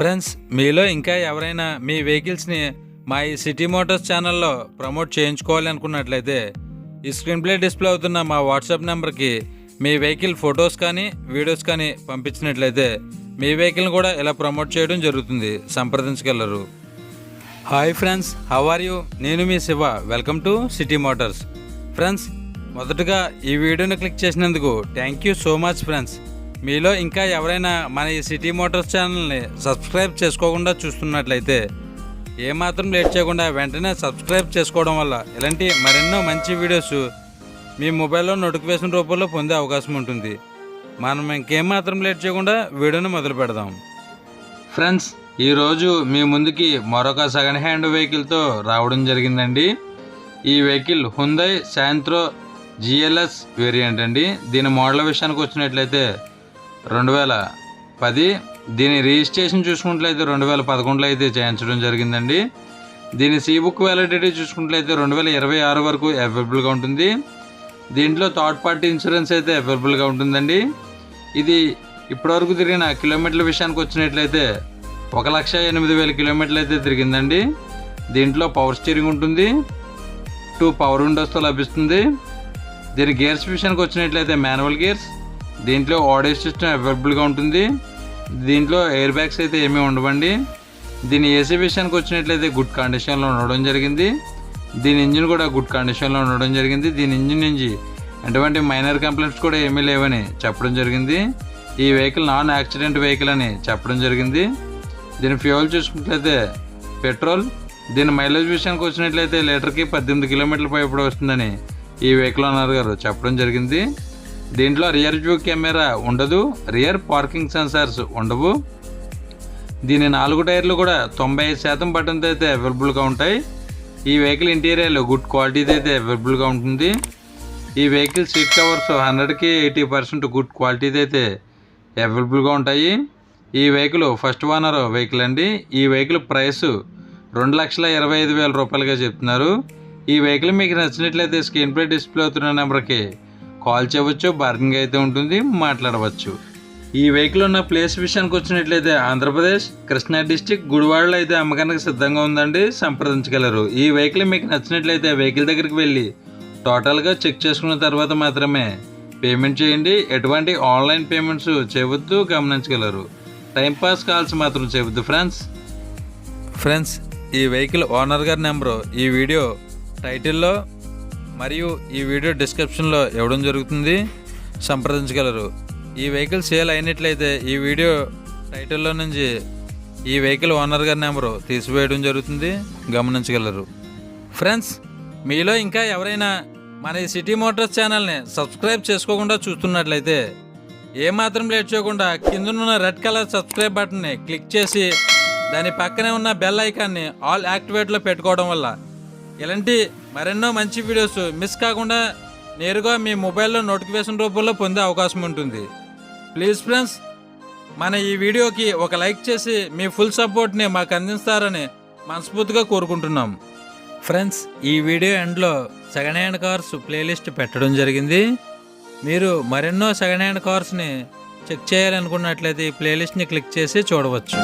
Friends, మీలో ఇంకా ఎవరైనా మీ వెహికల్స్ని మా ఈ సిటీ మోటార్స్ ఛానల్లో ప్రమోట్ చేయించుకోవాలి అనుకున్నట్లయితే ఈ స్క్రీన్ ప్లే డిస్ప్లే అవుతున్న మా వాట్సాప్ నెంబర్కి మీ వెహికల్ ఫొటోస్ కానీ వీడియోస్ కానీ పంపించినట్లయితే మీ వెహికల్ని కూడా ఇలా ప్రమోట్ చేయడం జరుగుతుంది. సంప్రదించగలరు. Hi friends, how are you? నేను మీ Shiva. Welcome to City Motors. Friends, మొదటగా ఈ వీడియోని క్లిక్ చేసినందుకు thank you so much friends. మీలో ఇంకా ఎవరైనా మన ఈ సిటీ మోటార్స్ ఛానల్ని సబ్స్క్రైబ్ చేసుకోకుండా చూస్తున్నట్లయితే ఏమాత్రం లేట్ చేయకుండా వెంటనే సబ్స్క్రైబ్ చేసుకోవడం వల్ల ఇలాంటి మరెన్నో మంచి వీడియోస్ మీ మొబైల్లో నోటిఫికేషన్ రూపంలో పొందే అవకాశం ఉంటుంది. మనం ఇంకేమాత్రం లేట్ చేయకుండా వీడియోని మొదలు పెడదాం. ఫ్రెండ్స్, ఈరోజు మీ ముందుకి మరొక సెకండ్ హ్యాండ్ వెహికల్తో రావడం జరిగిందండి. ఈ vehicle Hyundai Santro GLS variant అండి. దీని మోడల్ విషయానికి వచ్చినట్లయితే 2010. దీని రిజిస్ట్రేషన్ చూసుకున్నట్లయితే 2011లో అయితే చేయించడం జరిగిందండి. దీని బుక్ వ్యాలిడిటీ చూసుకున్నట్లయితే 2026 వరకు అవైలబుల్గా ఉంటుంది. దీంట్లో థర్డ్ పార్టీ ఇన్సూరెన్స్ అయితే అవైలబుల్గా ఉంటుందండి. ఇది ఇప్పటివరకు తిరిగిన కిలోమీటర్ల విషయానికి వచ్చినట్లయితే 1,08,000 కిలోమీటర్లు అయితే తిరిగిందండి. దీంట్లో పవర్ స్టీరింగ్ ఉంటుంది, 2 పవర్ విండోస్తో లభిస్తుంది. దీని గేర్స్ విషయానికి వచ్చినట్లయితే మాన్యువల్ గేర్స్. దీంట్లో ఆడియో సిస్టమ్ అవైలబుల్గా ఉంటుంది. దీంట్లో ఎయిర్ బ్యాగ్స్ అయితే ఏమీ ఉండవండి. దీని ఏసీ విషయానికి వచ్చినట్లయితే గుడ్ కండిషన్లో ఉండడం జరిగింది. దీని ఇంజిన్ కూడా గుడ్ కండిషన్లో ఉండడం జరిగింది. దీని ఇంజిన్ నుంచి ఎటువంటి మైనర్ కంప్లైంట్స్ కూడా ఏమీ లేవని చెప్పడం జరిగింది. ఈ వెహికల్ నాన్ యాక్సిడెంట్ వెహికల్ అని చెప్పడం జరిగింది. దీని ఫ్యూయల్ చూసుకున్నట్లయితే పెట్రోల్. దీని మైలేజ్ విషయానికి వచ్చినట్లయితే లీటర్కి 18 కిలోమీటర్ల పైపు వస్తుందని ఈ వెహికల్ ఓనర్ గారు చెప్పడం జరిగింది. దీంట్లో రియర్ వ్యూ కెమెరా ఉండదు, రియర్ పార్కింగ్ సెన్సార్స్ ఉండవు. దీని 4 టైర్లు కూడా 95% బటన్తో అయితే అవైలబుల్గా ఉంటాయి. ఈ వెహికల్ ఇంటీరియర్లో గుడ్ క్వాలిటీతో అయితే అవైలబుల్గా ఉంటుంది. ఈ వెహికల్ సీట్ కవర్స్ 100కి 80% గుడ్ క్వాలిటీతో అయితే అవైలబుల్గా ఉంటాయి. ఈ వెహికల్ ఫస్ట్ ఓనర్ వెహికల్ అండి. ఈ వెహికల్ ప్రైస్ 2,25,000 రూపాయలుగా చెప్తున్నారు. ఈ వెహికల్ మీకు నచ్చినట్లయితే స్క్రీన్ ప్లే డిస్ప్లే అవుతున్న నెంబర్కి కాల్ చేయవచ్చు, బార్గింగ్ అయితే ఉంటుంది, మాట్లాడవచ్చు. ఈ వెహికల్ ఉన్న ప్లేస్ విషయానికి వచ్చినట్లయితే ఆంధ్రప్రదేశ్ కృష్ణా డిస్టిక్ గుడివాడలో అయితే అమ్మకానికి సిద్ధంగా ఉందండి. సంప్రదించగలరు. ఈ వెహికల్ మీకు నచ్చినట్లయితే వెహికల్ దగ్గరికి వెళ్ళి టోటల్గా చెక్ చేసుకున్న తర్వాత మాత్రమే పేమెంట్ చేయండి. ఎటువంటి ఆన్లైన్ పేమెంట్స్ చేయవద్దు, గమనించగలరు. టైంపాస్ కాల్స్ మాత్రం చేయవద్దు ఫ్రెండ్స్, ఈ వెహికల్ ఓనర్ గారి నెంబరు ఈ వీడియో టైటిల్లో మరియు ఈ వీడియో డిస్క్రిప్షన్లో ఇవ్వడం జరుగుతుంది. సంప్రదించగలరు. ఈ వెహికల్ సేల్ అయినట్లయితే ఈ వీడియో టైటిల్లో నుంచి ఈ వెహికల్ ఓనర్ గారి నెంబరు తీసివేయడం జరుగుతుంది. గమనించగలరు. ఫ్రెండ్స్, మీలో ఇంకా ఎవరైనా మన ఈ సిటీ మోటార్స్ ఛానల్ని సబ్స్క్రైబ్ చేసుకోకుండా చూస్తున్నట్లయితే ఏమాత్రం లేట్ చేయకుండా కిందనున్న రెడ్ కలర్ సబ్స్క్రైబ్ బటన్ని క్లిక్ చేసి దాని పక్కనే ఉన్న బెల్ ఐకాన్ని ఆల్ యాక్టివేట్లో పెట్టుకోవడం వల్ల ఇలాంటి మరెన్నో మంచి వీడియోస్ మిస్ కాకుండా నేరుగా మీ మొబైల్లో నోటిఫికేషన్ రూపంలో పొందే అవకాశం ఉంటుంది. ప్లీజ్ ఫ్రెండ్స్, మన ఈ వీడియోకి ఒక లైక్ చేసి మీ ఫుల్ సపోర్ట్ని మాకు అందిస్తారని మనస్ఫూర్తిగా కోరుకుంటున్నాం. ఫ్రెండ్స్, ఈ వీడియో ఎండ్లో సెకండ్ హ్యాండ్ కార్స్ ప్లేలిస్ట్ పెట్టడం జరిగింది. మీరు మరెన్నో సెకండ్ హ్యాండ్ కార్స్ని చెక్ చేయాలనుకున్నట్లయితే ఈ ప్లేలిస్ట్ని క్లిక్ చేసి చూడవచ్చు.